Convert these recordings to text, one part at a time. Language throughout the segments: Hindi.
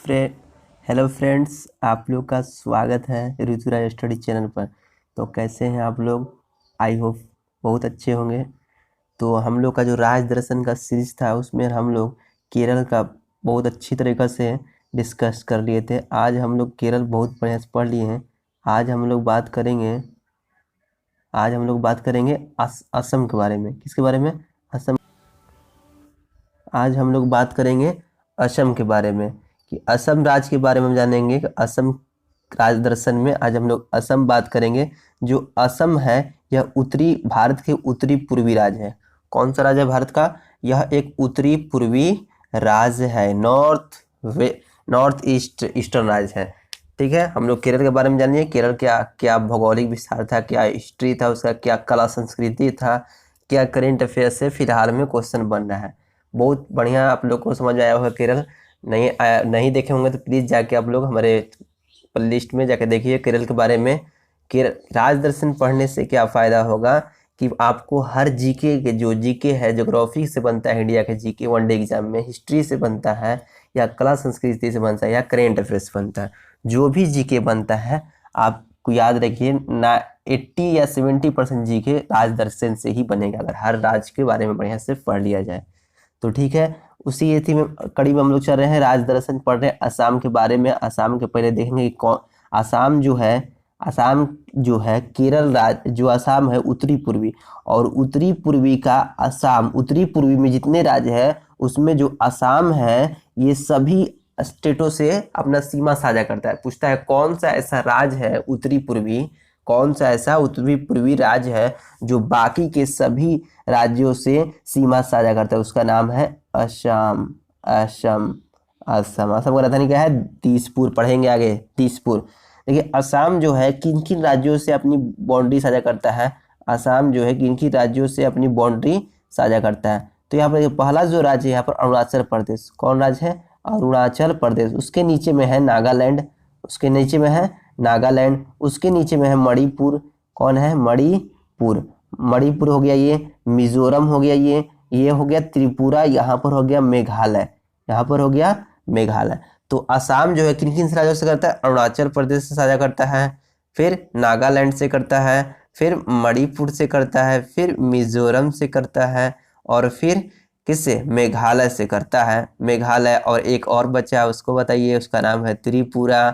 फ्रेंड हेलो फ्रेंड्स, आप लोग का स्वागत है ऋतुराज स्टडी चैनल पर। तो कैसे हैं आप लोग? आई होप बहुत अच्छे होंगे। तो हम लोग का जो राज दर्शन का सीरीज था उसमें हम लोग केरल का बहुत अच्छी तरीक़े से डिस्कस कर लिए थे। आज हम लोग केरल बहुत बढ़िया से पढ़ लिए हैं। आज हम लोग बात करेंगे असम के बारे में। किसके बारे में? असम। आज हम लोग बात करेंगे असम के बारे में, कि असम राज्य के बारे में हम जानेंगे कि असम राज दर्शन में आज हम लोग असम बात करेंगे। जो असम है यह उत्तरी भारत के उत्तरी पूर्वी राज्य है। कौन सा राज्य है भारत का? यह एक उत्तरी पूर्वी राज्य है, नॉर्थ ईस्टर्न राज्य है। ठीक है, हम लोग केरल के बारे में जानिए। केरल क्या क्या भौगोलिक विस्तार था, क्या हिस्ट्री था उसका, क्या कला संस्कृति था, क्या करेंट अफेयर से फिलहाल में क्वेश्चन बन रहा है। बहुत बढ़िया आप लोग को समझ आया होगा। केरल नहीं देखे होंगे तो प्लीज़ जाके आप लोग हमारे लिस्ट में जाके देखिए केरल के बारे में। केरल राज दर्शन पढ़ने से क्या फ़ायदा होगा कि आपको हर जीके के जो जीके है, ज्योग्राफी से बनता है, इंडिया के जीके वनडे एग्जाम में, हिस्ट्री से बनता है, या कला संस्कृति से बनता है, या करेंट अफेयर से बनता है, जो भी जीके बनता है आपको याद रखिए ना 80 या 70% जीके राज दर्शन से ही बनेगा, अगर हर राज्य के बारे में बढ़िया से पढ़ लिया जाए तो। ठीक है, उसी ये थी में कड़ी में हम लोग चल रहे हैं, राज दर्शन पढ़ रहे हैं असम के बारे में। असम के पहले देखेंगे कि कौन असम जो है केरल राज्य, जो असम है उत्तरी पूर्वी, और उत्तरी पूर्वी का असम, उत्तरी पूर्वी में जितने राज्य है उसमें जो असम है ये सभी स्टेटों से अपना सीमा साझा करता है। पूछता है कौन सा ऐसा राज्य है उत्तरी पूर्वी, कौन सा ऐसा उत्तरी पूर्वी राज्य है जो बाकी के सभी राज्यों से सीमा साझा करता है? उसका नाम है असम। असम असम असम का राजधानी क्या है? दिसपुर। पढ़ेंगे आगे दिसपुर। देखिए असम जो है किन किन राज्यों से अपनी बाउंड्री साझा करता है? असम जो है किन किन राज्यों से अपनी बाउंड्री साझा करता है? तो यहाँ पर पहला जो राज्य है यहाँ पर अरुणाचल प्रदेश। कौन राज्य है? अरुणाचल प्रदेश। उसके नीचे में है नागालैंड, उसके नीचे में है नागालैंड, उसके नीचे में है मणिपुर। कौन है? मणिपुर। मणिपुर हो गया ये, मिजोरम हो गया ये हो गया त्रिपुरा, यहाँ पर हो गया मेघालय, यहाँ पर हो गया मेघालय। तो असम जो है किन किन राज्यों से करता है? अरुणाचल प्रदेश से साझा करता है, फिर नागालैंड से करता है, फिर मणिपुर से करता है, फिर मिजोरम से करता है, और फिर किससे? मेघालय से करता है। मेघालय और एक और बचा है, उसको बताइए। उसका नाम है त्रिपुरा।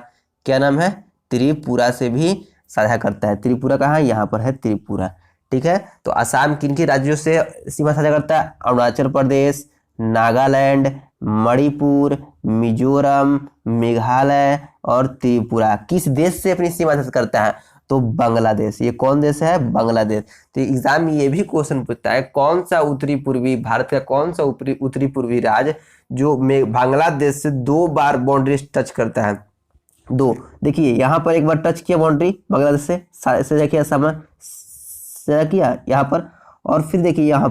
क्या नाम है? त्रिपुरा से भी साझा करता है। त्रिपुरा कहाँ है? यहाँ पर है त्रिपुरा। ठीक है, तो असम किन किन राज्यों से सीमा साझा करता है? अरुणाचल प्रदेश, नागालैंड, मणिपुर, मिजोरम, मेघालय और त्रिपुरा। किस देश से अपनी सीमा साझा करता है? तो बांग्लादेश। ये कौन देश है? बांग्लादेश। तो एग्जाम में ये भी क्वेश्चन पूछता है कौन सा उत्तरी पूर्वी, भारत का कौन सा उत्तरी पूर्वी राज्य जो बांग्लादेश से 2 बार बाउंड्री टच करता है? 2। देखिए यहाँ पर एक बार टच किया बाउंड्री बांग्लादेश से, साझा किया, साझा किया यहाँ पर, और फिर देखिए यहाँ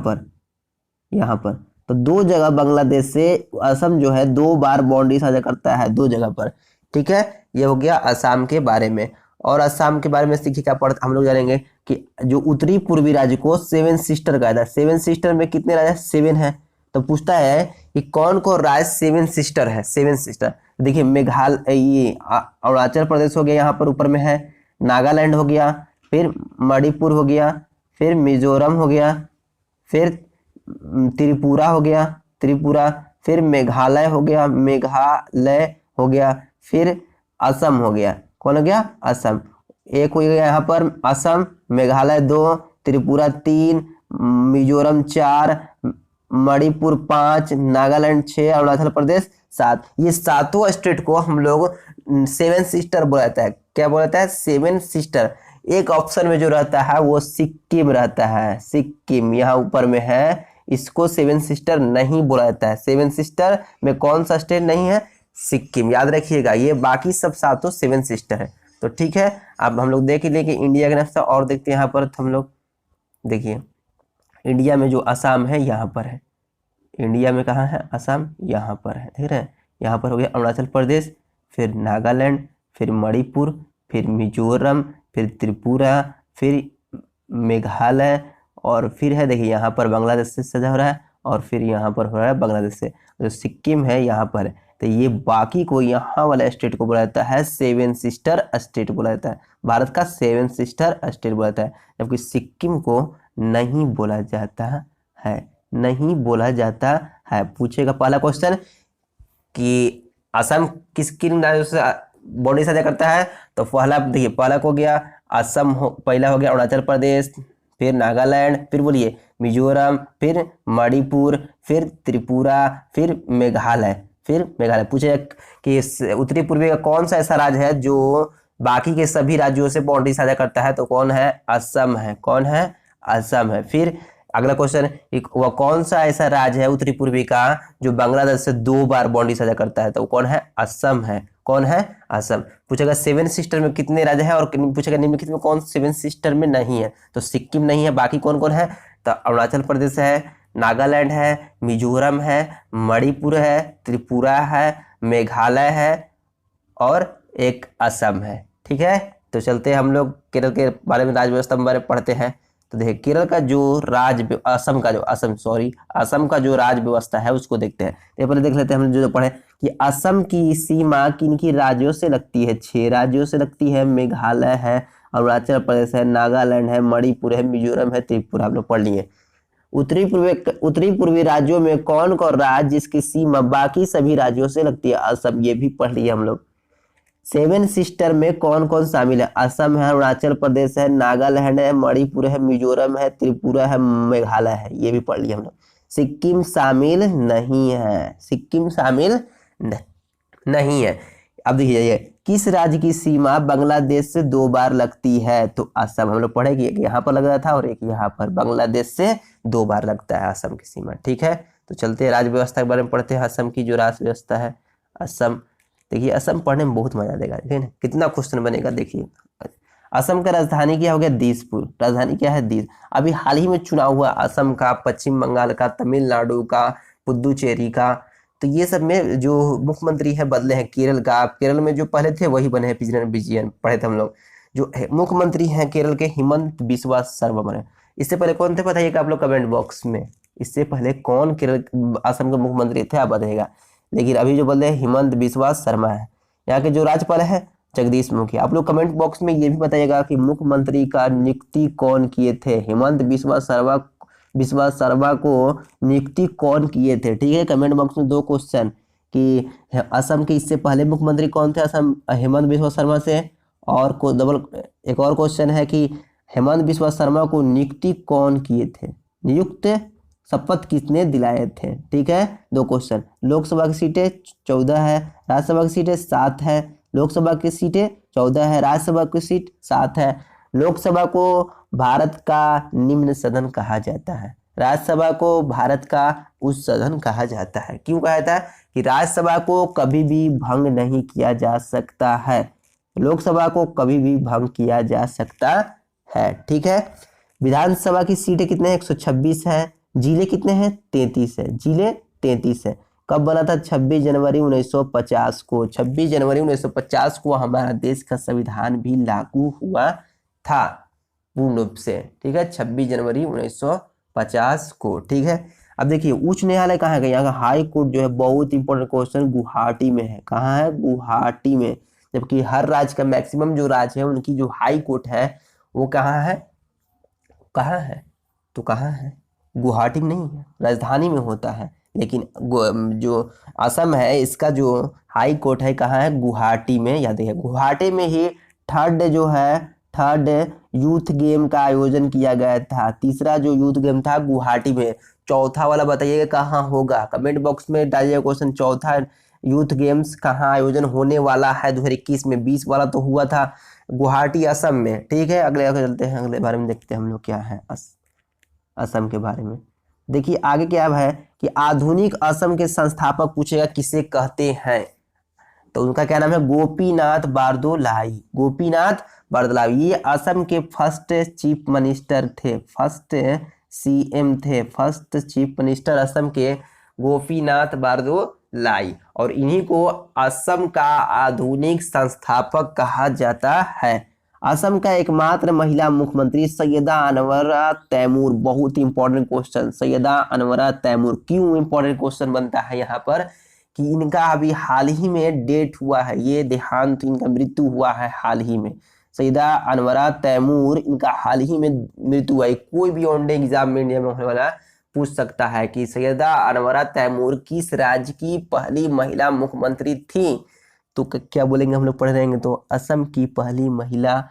पर तो 2 जगह बांग्लादेश से असम जो है 2 बार बाउंड्री साझा करता है, 2 जगह पर। ठीक है, ये हो गया असम के बारे में। और असम के बारे में सीखिए क्या पढ़ हम लोग जानेंगे कि जो उत्तरी पूर्वी राज्य को 7 सिस्टर कहता है। 7 सिस्टर में कितने राज्य? 7 है। तो पूछता है कि कौन कौन राज्य 7 सिस्टर है? 7 सिस्टर देखिए मेघालय, ये अरुणाचल प्रदेश हो गया, यहाँ पर ऊपर में है, नागालैंड हो गया, फिर मणिपुर हो गया, फिर मिजोरम हो गया, फिर त्रिपुरा हो गया, त्रिपुरा, फिर मेघालय हो गया, मेघालय हो गया, फिर असम हो गया। कौन हो गया? असम। एक हो गया यहाँ पर असम, मेघालय 2, त्रिपुरा 3, मिजोरम 4, मणिपुर 5, नागालैंड 6, अरुणाचल प्रदेश 7। ये सातों स्टेट को हम लोग 7 सिस्टर बोलाता है। क्या बोलाता है? 7 सिस्टर। एक ऑप्शन में जो रहता है वो सिक्किम रहता है, सिक्किम यहाँ ऊपर में है, इसको 7 सिस्टर नहीं बोला जाता है। 7 सिस्टर में कौन सा स्टेट नहीं है? सिक्किम। याद रखिएगा, ये बाकी सब सातों 7 सिस्टर है। तो ठीक है, अब हम लोग देख लिए कि इंडिया के नक्शा और देखते हैं। यहाँ पर हम लोग देखिए इंडिया में जो असम है यहाँ पर है, इंडिया में कहाँ है? असम यहाँ पर है, देख रहे हैं? यहाँ पर हो गया अरुणाचल प्रदेश, फिर नागालैंड, फिर मणिपुर, फिर मिजोरम, फिर त्रिपुरा, फिर मेघालय, और फिर है देखिए यहाँ पर बांग्लादेश से सजा हो रहा है, और फिर यहाँ पर हो रहा है बांग्लादेश से। जो सिक्किम है यहाँ पर है। तो ये बाकी को यहाँ वाला स्टेट को बोला जाता है सेवन सिस्टर स्टेट बोला जाता है, भारत का सेवन सिस्टर स्टेट बोला जाता है, जबकि सिक्किम को नहीं बोला जाता है, नहीं बोला जाता है। पूछेगा पहला क्वेश्चन कि असम किस किन राज्यों से बाउंड्री साझा करता है, तो पहला देखिए, पहला को गया असम, पहला हो गया अरुणाचल प्रदेश, फिर नागालैंड, फिर बोलिए मिजोरम, फिर मणिपुर, फिर त्रिपुरा, फिर मेघालय, फिर मेघालय। पूछे कि उत्तरी पूर्वी का कौन सा ऐसा राज्य है जो बाकी के सभी राज्यों से बाउंड्री साझा करता है, तो कौन है, असम है। कौन है, असम है। फिर अगला क्वेश्चन, वह कौन सा ऐसा राज्य है उत्तरी पूर्वी का जो बांग्लादेश से 2 बार बाउंड्री साझा करता है, तो कौन है, असम है। कौन है, असम। पूछेगा सेवन सिस्टर में कितने राज्य हैं, और पूछेगा निम्नलिखित में कौन सेवन सिस्टर में नहीं है, तो सिक्किम नहीं है, बाकी कौन कौन है, तो अरुणाचल प्रदेश है, नागालैंड है, मिजोरम है, मणिपुर है, त्रिपुरा है, मेघालय है और एक असम है। ठीक है, तो चलते हैं हम लोग केरल के बारे में, राज्य व्यवस्था के बारे में पढ़ते हैं। तो देखिए केरल का जो असम का जो राज्य व्यवस्था है उसको देखते हैं। तो पहले देख लेते हैं हम जो पढ़े कि असम की सीमा किन की राज्यों से लगती है, 6 राज्यों से लगती है। मेघालय है, अरुणाचल प्रदेश है, नागालैंड है, मणिपुर है, मिजोरम है, त्रिपुरा, हम लोग पढ़ लिए। उत्तरी पूर्वी राज्यों में कौन कौन राज्य जिसकी सीमा बाकी सभी राज्यों से लगती है, असम, ये भी पढ़ लिए हम लोग। सेवन सिस्टर में कौन कौन शामिल है, असम है, अरुणाचल प्रदेश है, नागालैंड है, मणिपुर है, मिजोरम है, त्रिपुरा है, मेघालय है, ये भी पढ़ लिया हम लोग। सिक्किम शामिल नहीं है, सिक्किम शामिल नहीं है। अब देखिए ये किस राज्य की सीमा बांग्लादेश से 2 बार लगती है, तो असम, हम लोग पढ़े कि एक यहाँ पर लग रहा था और एक यहाँ पर, बांग्लादेश से 2 बार लगता है असम की सीमा। ठीक है, तो चलते हैं राज्य व्यवस्था के बारे में पढ़ते हैं। असम की जो राज्य व्यवस्था है, असम, देखिए असम पढ़ने में बहुत मजा देगा, देखिए ना कितना क्वेश्चन बनेगा। देखिए असम का राजधानी क्या हो गया, दिसपुर, राजधानी क्या है, दिस। अभी हाल ही में चुनाव हुआ असम का, पश्चिम बंगाल का, तमिलनाडु का, पुदुचेरी का, तो ये सब में जो मुख्यमंत्री है बदले हैं। केरल का, केरल में जो पहले थे वही बने हैं, पिछले विजयन पढ़े थे हम लोग। जो मुख्यमंत्री हैं केरल के, हिमंत बिस्वा शर्मा बने। इससे पहले कौन थे बताइएगा आप लोग कमेंट बॉक्स में, इससे पहले कौन केरल असम के मुख्यमंत्री थे आप बताइएगा। लेकिन अभी जो बोल रहे हैं हिमंत बिस्वा शर्मा है। यहाँ के जो राज्यपाल है जगदीश मुखी। आप लोग कमेंट बॉक्स में ये भी बताइएगा कि मुख्यमंत्री का नियुक्ति कौन किए थे, हिमंत बिस्वा शर्मा को नियुक्ति कौन किए थे। ठीक है, कमेंट बॉक्स में 2 क्वेश्चन कि असम के इससे पहले मुख्यमंत्री कौन थे, असम हिमंत बिस्वा शर्मा से, और एक और क्वेश्चन है कि हिमंत बिस्वा शर्मा को नियुक्ति कौन किए थे, नियुक्त शपथ किसने दिलाए थे। ठीक है, 2 क्वेश्चन। लोकसभा की सीटें 14 है, राज्यसभा की सीटें 7 है। लोकसभा की सीटें 14 है, राज्यसभा की सीट 7 है। लोकसभा को भारत का निम्न सदन कहा जाता है, राज्यसभा को भारत का उच्च सदन कहा जाता है। क्यों कहा जाता है कि राज्यसभा को कभी भी भंग नहीं किया जा सकता है, लोकसभा को कभी भी भंग किया जा सकता है। ठीक है, विधानसभा की सीटें कितने हैं, 126 है। जिले कितने हैं, 33 है, जिले 33 है। कब बना था, 26 जनवरी 1950 को। 26 जनवरी 1950 को हमारा देश का संविधान भी लागू हुआ था पूर्ण रूप से। ठीक है, 26 जनवरी 1950 को। ठीक है, अब देखिए उच्च न्यायालय कहाँ है, यहाँ का हाई कोर्ट जो है, बहुत इंपॉर्टेंट क्वेश्चन, गुवाहाटी में है। कहाँ है, गुवाहाटी में। जबकि हर राज्य का मैक्सिमम जो राज्य है उनकी जो हाई कोर्ट है वो कहाँ है, कहाँ है, तो कहाँ है, गुवाहाटी में नहीं है, राजधानी में होता है। लेकिन जो असम है इसका जो हाई कोर्ट है कहाँ है, गुवाहाटी में। याद है, गुवाहाटी में ही थर्ड यूथ गेम का आयोजन किया गया था। तीसरा जो यूथ गेम था गुवाहाटी में। चौथा वाला बताइएगा कहाँ होगा, कमेंट बॉक्स में डालिएगा क्वेश्चन। चौथा यूथ गेम्स कहाँ आयोजन होने वाला है 2021 में। 20 वाला तो हुआ था गुवाहाटी असम में। ठीक है, अगले चलते हैं, अगले बारे में देखते हैं हम लोग क्या है असम के बारे में। देखिए आगे क्या है कि आधुनिक असम के संस्थापक पूछेगा किसे कहते हैं, तो उनका क्या नाम है, गोपीनाथ बारदोलाई। गोपीनाथ बारदोलाई ये असम के फर्स्ट चीफ मिनिस्टर थे, फर्स्ट सीएम थे, फर्स्ट चीफ मिनिस्टर असम के गोपीनाथ बारदोलाई। और इन्हीं को असम का आधुनिक संस्थापक कहा जाता है। असम का एकमात्र महिला मुख्यमंत्री सैयदा अनवरा तैमूर। बहुत इंपॉर्टेंट क्वेश्चन, सैयदा अनवरा तैमूर। क्यों इंपॉर्टेंट क्वेश्चन बनता है यहाँ पर कि इनका अभी हाल ही में डेट हुआ है, ये देहांत, इनका मृत्यु हुआ है हाल ही में। सैयदा अनवरा तैमूर, इनका हाल ही में मृत्यु हुआ है। कोई भी वनडे एग्जाम में इंडिया में होने वाला पूछ सकता है कि सैयदा अनवरा तैमूर किस राज्य की पहली महिला मुख्यमंत्री थी। तो क्या बोलेंगे हम लोग पढ़ रहेंगे, तो असम की पहली महिला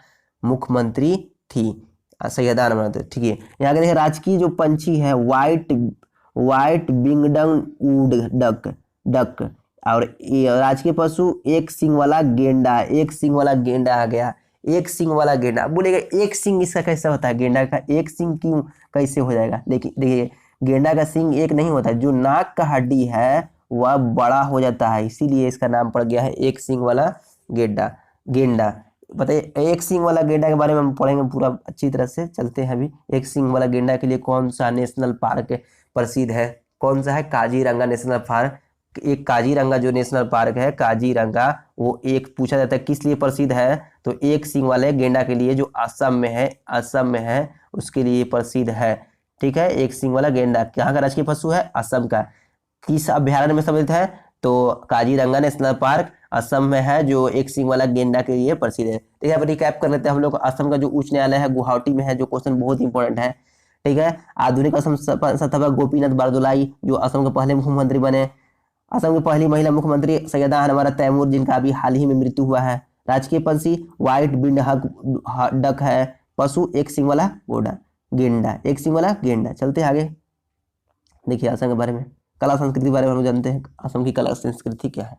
मुख्यमंत्री थी सैयदा अनवरा। ठीक है, यहाँ देखिए राजकीय जो पंछी है व्हाइट विंगडंग वुड डक। और राजकीय पशु एक सिंग वाला गेंडा, एक सिंग वाला गेंडा आ गया, एक सिंग वाला गेंडा। बोलेगा एक सिंग इसका कैसे होता है, गेंडा का एक सिंग क्यों कैसे हो जाएगा। देखिए गेंडा का सिंग एक नहीं होता है, जो नाक का हड्डी है वह बड़ा हो जाता है, इसीलिए इसका नाम पड़ गया है एक सिंग वाला गेंडा। बताइए एक सिंग वाला गेंडा के बारे में हम पढ़ेंगे पूरा अच्छी तरह से। चलते हैं अभी, एक सिंग वाला गेंडा के लिए कौन सा नेशनल पार्क प्रसिद्ध है, कौन सा है, काजीरंगा नेशनल पार्क। एक काजीरंगा जो नेशनल पार्क है काजीरंगा, वो एक पूछा जाता है किस लिए प्रसिद्ध है, तो एक सिंग वाले गेंडा के लिए जो असम में है उसके लिए प्रसिद्ध है। ठीक है, एक सिंग वाला गेंडा कहाँ का राजकीय पशु है, असम का। किस अभ्यारण्य में सम्मिलित है, तो काजीरंगा नेशनल पार्क असम में है, जो एक सिंग वाला गेंडा के लिए प्रसिद्ध है। ठीक है, अब रिकैप कर लेते हैं हम लोग। असम का जो उच्च न्यायालय है गुवाहाटी में है, जो क्वेश्चन बहुत इंपॉर्टेंट है। ठीक है, आधुनिक असम सत्ता गोपीनाथ बारदुलाई जो असम के पहले मुख्यमंत्री बने। असम की पहली महिला मुख्यमंत्री सैयदा अनवरा तैमूर, जिनका अभी हाल ही में मृत्यु हुआ है। राजकीय पंछी व्हाइट विंड डक है। पशु एक सिंग वाला गेंडा, एक सिंग वाला गेंडा। चलते हैं आगे, देखिए असम के बारे में, कला संस्कृति के बारे में हम जानते हैं। असम की कला संस्कृति क्या है।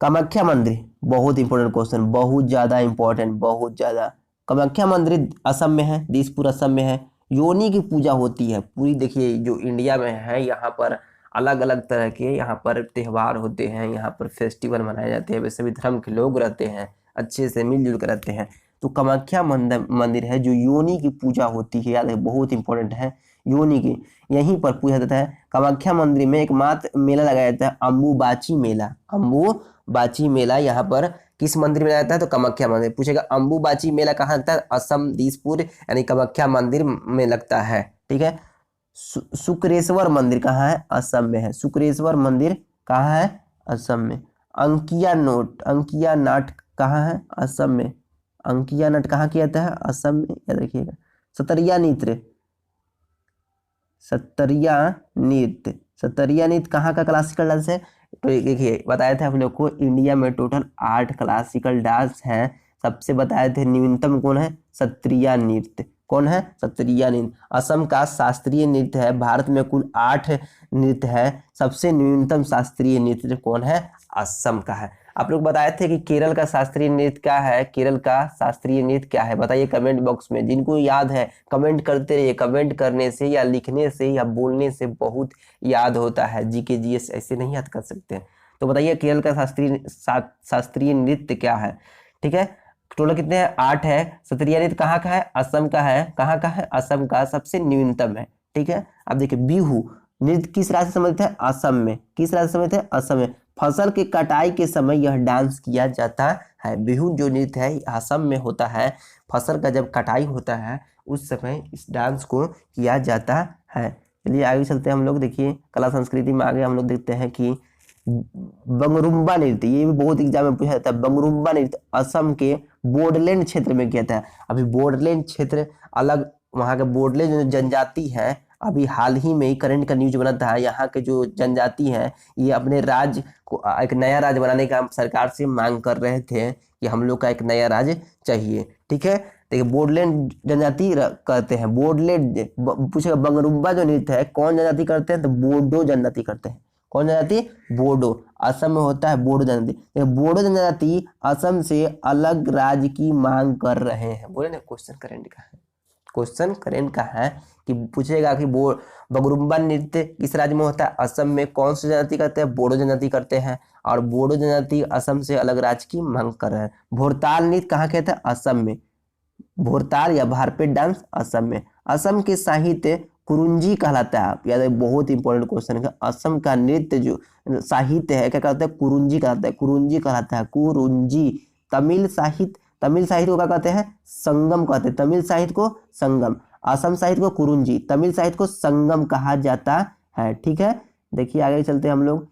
कामाख्या मंदिर, बहुत इंपॉर्टेंट क्वेश्चन, बहुत ज्यादा इंपॉर्टेंट, बहुत ज्यादा। कामाख्या मंदिर असम में है, दिसपुर असम में है। योनि की पूजा होती है पूरी। देखिए जो इंडिया में है, यहाँ पर अलग अलग तरह के यहाँ पर त्यौहार होते हैं, यहाँ पर फेस्टिवल मनाए जाते हैं, वे सभी धर्म के लोग रहते हैं, अच्छे से मिलजुल कर रहते हैं। तो कामाख्या मंदिर है जो योनि की पूजा होती है, याद है, बहुत इंपॉर्टेंट है योनि की। यहीं पर पूजा जाता है। कामाख्या मंदिर में एकमात्र मेला लगाया जाता है अम्बुबाची मेला। यहाँ पर किस मंदिर में जाता है, तो कामाख्या मंदिर। पूछेगा अम्बुबाची मेला कहाँ लगता है, असम दिसपुर यानी कामाख्या मंदिर में लगता है। ठीक है, शुक्रेश्वर मंदिर कहाँ है, असम में है। शुक्रेश्वर मंदिर कहाँ है, असम में। अंकिया नाट कहाँ है, असम में। अंकिया नाट कहाँ किया जाता है, असम में, याद रखिएगा। सतरिया नृत्य कहाँ का क्लासिकल डांस है, तो देखिए बताए थे हम लोग को इंडिया में टोटल 8 क्लासिकल डांस हैं। सबसे बताए थे न्यूनतम कौन है, सत्रिया नृत्य। कौन है, सत्रिया नृत्य। असम का शास्त्रीय नृत्य है। भारत में कुल 8 नृत्य है, सबसे न्यूनतम शास्त्रीय नृत्य कौन है, असम का है। आप लोग बताए थे कि केरल का शास्त्रीय नृत्य क्या है, केरल का शास्त्रीय नृत्य क्या है, बताइए कमेंट बॉक्स में। जिनको याद है कमेंट करते रहिए, कमेंट करने से या लिखने से या बोलने से बहुत याद होता है, जीके जीएस ऐसे नहीं याद कर सकते हैं। तो बताइए केरल का शास्त्रीय नृत्य क्या है। ठीक है, टोटल कितने हैं, 8 है। सत्रिया नृत्य कहाँ का है, असम का है। कहाँ का है, असम का, सबसे न्यूनतम है। ठीक है, अब देखिए बिहू नृत्य किस राज्य से संबंधित है, असम में। किस राज्य से संबंधित है, असम में। फसल के कटाई के समय यह डांस किया जाता है। बिहू जो नृत्य है असम में होता है। फसल का जब कटाई होता है उस समय इस डांस को किया जाता है। चलिए आगे चलते हैं हम लोग। देखिए कला संस्कृति में आगे हम लोग देखते हैं कि बंगरुम्बा नृत्य, ये भी बहुत एग्जाम में पूछा जाता है। बंगरुम्बा नृत्य असम के बोडलैंड क्षेत्र में किया जाता है। अभी बोडलैंड क्षेत्र अलग, वहाँ के बोडलैंड जो जनजाति है, अभी हाल ही में ही करंट का न्यूज बना था। यहाँ के जो जनजाति हैं ये अपने राज्य को एक नया राज्य बनाने का सरकार से मांग कर रहे थे कि हम लोग का एक नया राज्य चाहिए। ठीक है, देखिए बोडलैंड जनजाति करते हैं। बोडलैंड पूछेगा बंगरुम्बा जो नृत्य है कौन जनजाति करते हैं, तो बोडो जनजाति करते हैं। कौन जनजाति, बोडो। असम में होता है बोडो जनजाति। बोडो जनजाति असम से अलग राज्य की मांग कर रहे हैं। बोले ना क्वेश्चन करेंट का है, क्वेश्चन करेंट का है कि पूछेगा कि बगरुम्बा नृत्य किस राज्य में होता है, असम में। कौन सी जनजाति करते हैं, बोडो जनजाति करते हैं। और बोडो जनजाति असम से अलग राज्य की मांग कर रहे हैं। भोरताल नृत्य कहाँ कहते हैं, असम में। भोरताल या भारपेट डांस असम में। असम के साहित्य कुरुंजी कहलाता है। याद है, बहुत इंपॉर्टेंट क्वेश्चन है। असम का नृत्य जो साहित्य है क्या कहते हैं, कुरुंजी कहलाता है। कुरुंजी कहलाता है, कुरुंजी। तमिल साहित्य को क्या कहते हैं, संगम कहते हैं। तमिल साहित्य को संगम, असम साहित्य को कुरुंजी, तमिल साहित्य को संगम कहा जाता है। ठीक है, देखिए आगे चलते हैं हम लोग।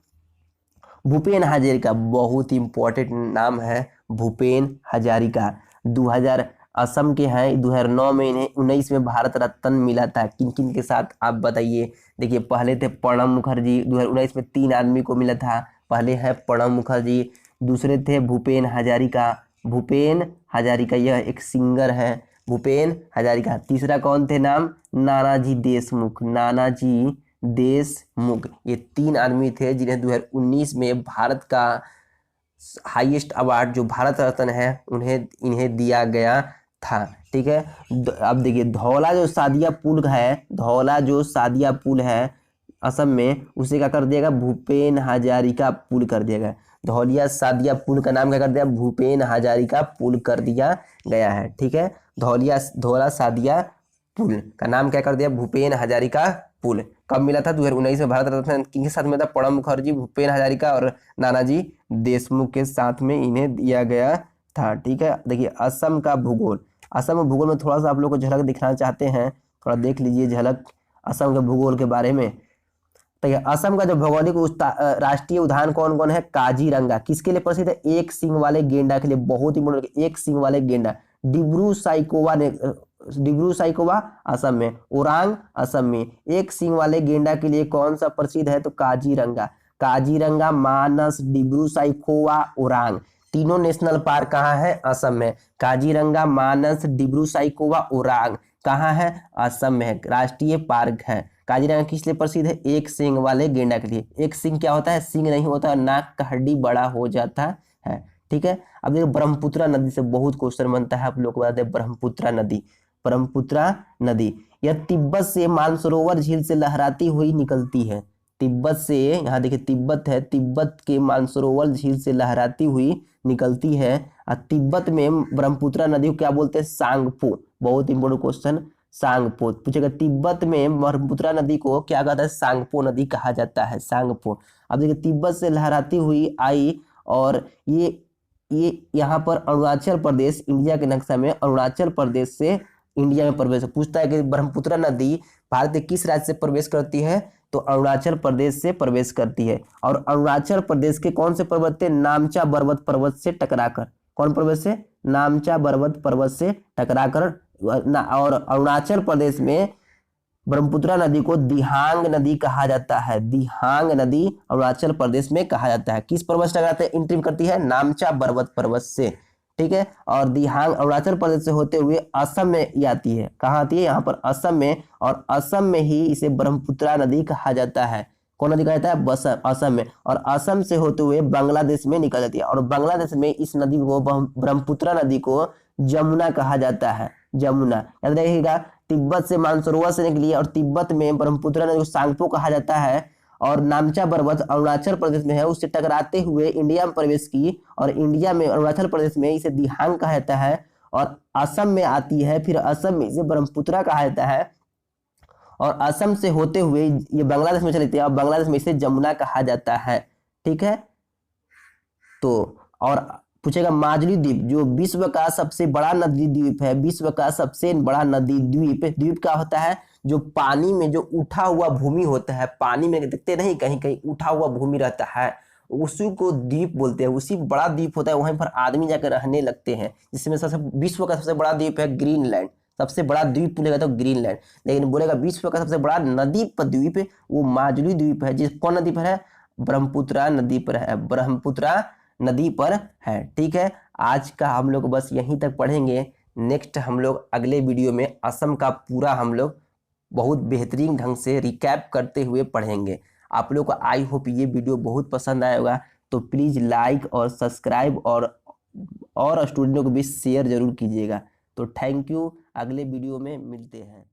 भूपेन हजारिका, बहुत इंपॉर्टेंट नाम है भूपेन हजारिका। 2000 असम के हैं। 2009 में इन्हें 19 में भारत रत्न मिला था। किन किन के साथ आप बताइए। देखिए पहले थे प्रणब मुखर्जी, 2019 में 3 आदमी को मिला था। पहले है प्रणब मुखर्जी, दूसरे थे भूपेन हजारिका। भूपेन हजारिका यह एक सिंगर है, भूपेन हजारिका। तीसरा कौन थे नाम, नानाजी देशमुख, नानाजी देशमुख। ये 3 आदमी थे जिन्हें 2019 में भारत का हाईएस्ट अवार्ड जो भारत रत्न है इन्हें दिया गया था। ठीक है। अब देखिए धौला जो सादिया पुल है, धौला जो सादिया पुल है असम में, उसे क्या कर दिया गया, भूपेन हजारिका पुल कर दिया गया। धौलिया सादिया पुल का नाम क्या कर दिया, भूपेन हजारिका पुल कर दिया गया है। ठीक है। धौला सादिया पुल का नाम क्या कर दिया, भूपेन हजारिका पुल। कब मिला था, 2019 में भारत रत्न किनके साथ में था, प्रणब मुखर्जी, भूपेन हजारिका और नानाजी देशमुख के साथ में इन्हें दिया गया था। ठीक है। देखिए असम का भूगोल, असम के भूगोल में थोड़ा सा आप लोग को झलक दिखाना चाहते हैं, थोड़ा देख लीजिए झलक असम के भूगोल के बारे में। तो असम का जो भौगोलिक राष्ट्रीय उद्यान कौन कौन है, काजीरंगा। किसके लिए प्रसिद्ध है, एक सींग वाले गेंडा के लिए, बहुत इंपोर्टेंट, एक सींग वाले गेंडा। डिब्रू साइकोवा असम में, ओरांग असम में। एक सींग वाले गेंडा के लिए कौन सा प्रसिद्ध है, तो काजीरंगा। काजीरंगा, मानस, डिब्रू साइखोवा, ओरांग, तीनों नेशनल पार्क कहाँ है, असम में। काजीरंगा, मानस, डिब्रू साइखोवा, ओरांग कहाँ है, असम में है, राष्ट्रीय पार्क है। काजीरंगा किस लिए प्रसिद्ध है, एक सींग वाले गेंडा के लिए। एक सींग क्या होता है, सींग नहीं होता, नाक का हड्डी बड़ा हो जाता है। ठीक है। अब देखो ब्रह्मपुत्रा नदी से बहुत क्वेश्चन बनता है, आप लोग को बता दें ब्रह्मपुत्रा नदी। ब्रह्मपुत्रा नदी यह तिब्बत से मानसरोवर झील से लहराती हुई निकलती है। तिब्बत से, यहाँ देखिए तिब्बत है, तिब्बत के मानसरोवर झील से लहराती हुई निकलती है। और तिब्बत में ब्रह्मपुत्रा नदी को क्या बोलते हैं, सांगपो। बहुत इंपोर्टेंट क्वेश्चन, सांगपो पूछेगा। तिब्बत में ब्रह्मपुत्रा नदी को क्या कहता है, सांगपो नदी कहा जाता है, सांगपो। अब देखिए तिब्बत से लहराती हुई आई और ये यहाँ पर अरुणाचल प्रदेश, इंडिया के नक्शा में अरुणाचल प्रदेश से इंडिया में प्रवेश। पूछता है कि ब्रह्मपुत्रा नदी भारत के किस राज्य से प्रवेश करती है, तो अरुणाचल प्रदेश से प्रवेश करती है। और अरुणाचल प्रदेश के कौन से पर्वत थे, नामचा पर्वत पर्वत से टकराकर। कौन पर्वत से, नामचा पर्वत पर्वत से टकराकर। और अरुणाचल प्रदेश में ब्रह्मपुत्रा नदी को दिहांग नदी कहा जाता है। दिहांग नदी अरुणाचल प्रदेश में कहा जाता है। किस पर्वत से टकराते हैं, इंट्रीम करती है नामचा पर्वत पर्वत से। ठीक है। और दिहांग अरुणाचल प्रदेश से होते हुए असम में ये आती है। कहाँ आती है, यहाँ पर असम में। और असम में ही इसे ब्रह्मपुत्रा नदी कहा जाता है। कौन नदी कहा जाता है, असम में। और असम से होते हुए बांग्लादेश में निकल जाती है। और बांग्लादेश में इस नदी को, ब्रह्मपुत्रा नदी को जमुना कहा जाता है, जमुना। याद रखिएगा, तिब्बत से मानसरोवर से निकली और तिब्बत में ब्रह्मपुत्रा नदी को सांगपो कहा जाता है। और नामचा पर्वत अरुणाचल प्रदेश में है, उससे टकराते हुए इंडिया में प्रवेश की। और इंडिया में अरुणाचल प्रदेश में इसे दिहांग कहा जाता है। और असम में आती है, फिर असम में इसे ब्रह्मपुत्रा कहा जाता है। और असम से होते हुए ये बांग्लादेश में चली थी, और बांग्लादेश में इसे जमुना कहा जाता है। ठीक है। तो और पूछेगा माजुली द्वीप, जो विश्व का सबसे बड़ा नदी द्वीप है, विश्व का सबसे बड़ा नदी द्वीप। द्वीप क्या होता है, जो पानी में जो उठा हुआ भूमि होता है, पानी में देखते नहीं कहीं कहीं उठा हुआ भूमि रहता है, उसी को द्वीप बोलते हैं। उसी बड़ा द्वीप होता है, वहीं पर आदमी जाकर रहने लगते हैं। जिसमें सबसे विश्व का सबसे बड़ा द्वीप है ग्रीनलैंड। सबसे बड़ा द्वीप बोलेगा तो ग्रीनलैंड, लेकिन बोलेगा विश्व का सबसे बड़ा नदी पर द्वीप वो माजुली द्वीप है। जिस कौन नदी पर है, ब्रह्मपुत्रा नदी पर है, ब्रह्मपुत्रा नदी पर है। ठीक है। आज का हम लोग बस यहीं तक पढ़ेंगे। नेक्स्ट हम लोग अगले वीडियो में असम का पूरा हम लोग बहुत बेहतरीन ढंग से रिकैप करते हुए पढ़ेंगे। आप लोग को आई होप ये वीडियो बहुत पसंद आया होगा, तो प्लीज़ लाइक और सब्सक्राइब और स्टूडेंटों को भी शेयर जरूर कीजिएगा। तो थैंक यू, अगले वीडियो में मिलते हैं।